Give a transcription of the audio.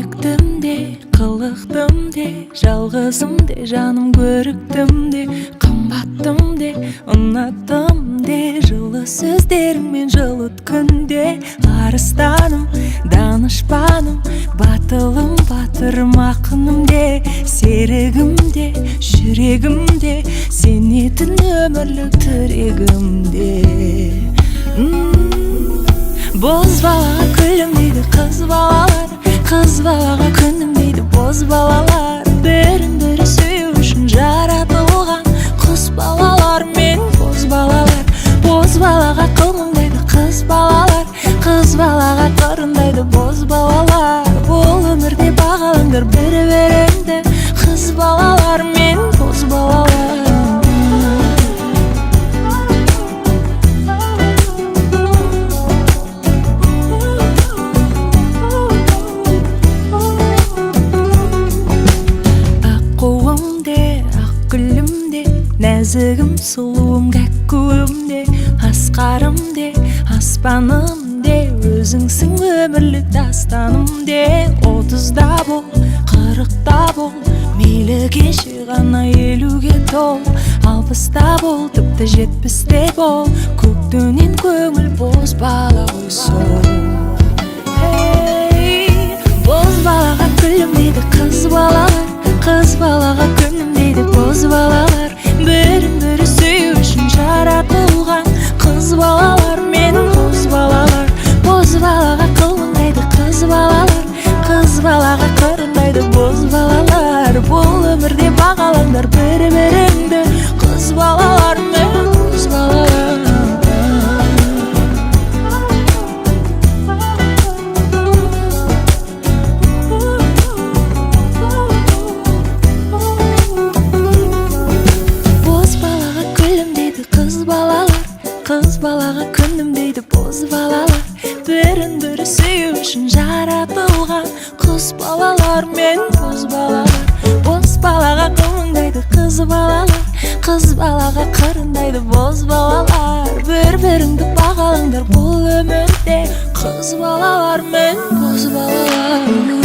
Биіктімде, қылықтымде, жалғызымде, жаным көріктімде, қымбаттымде, ұнаттымде, жылы сөздеріңмен жылыт күнде. Арыстаным, данышпаным, батылым, батырым, ақынымде, серігімде, жүрегімде, сенетін өмірлік тірегімде. Боз балаға күлім дейді қыз балалар, қыз балаға күнім дейді боз балалар. Бірін-бірі сүю үшін жаратылған құс балалар мен боз балалар. Боз балаға қылмыңдайды қыз балалар, қыз балаға қырындайды боз балалар. Бұл өмірде бағалаңдар бір-біріңді, қыз балалар мен боз балалар. Нәзігім, сұлуым, кәккуімде, асқарымде, аспанымде, өзіңсің өмірлік дастанымде. 30-да бол, 40-та бол, мейлі кеше ғана 50-ге тол, 60-та бол, тіпті 70-те бол, көктөнен көңіл боз бала ғой сол. Боз балаға күлім дейді қыз балалар, қыз балаға күнім дейді боз балалар. Бірін-бірі сүю үшін жаратылған қыз балалар мен боз балалар. Боз балаға қылмыңдайды қыз балалар, қыз балаға қырындайды боз балалар. Бұл өмірде бағалаңдар бір-біріңді, қыз балалар мен боз балалар. Қыз балаға күнім дейді боз балалар. Бірін-бірі сүю үшін жаратылған құс балалар мен боз балалар. Боз балаға қылмыңдайды қыз балалар, қыз балаға қырындайды боз балалар. Бір-біріңді бағалаңдар бұл өмірде, қыз балалар мен боз балалар.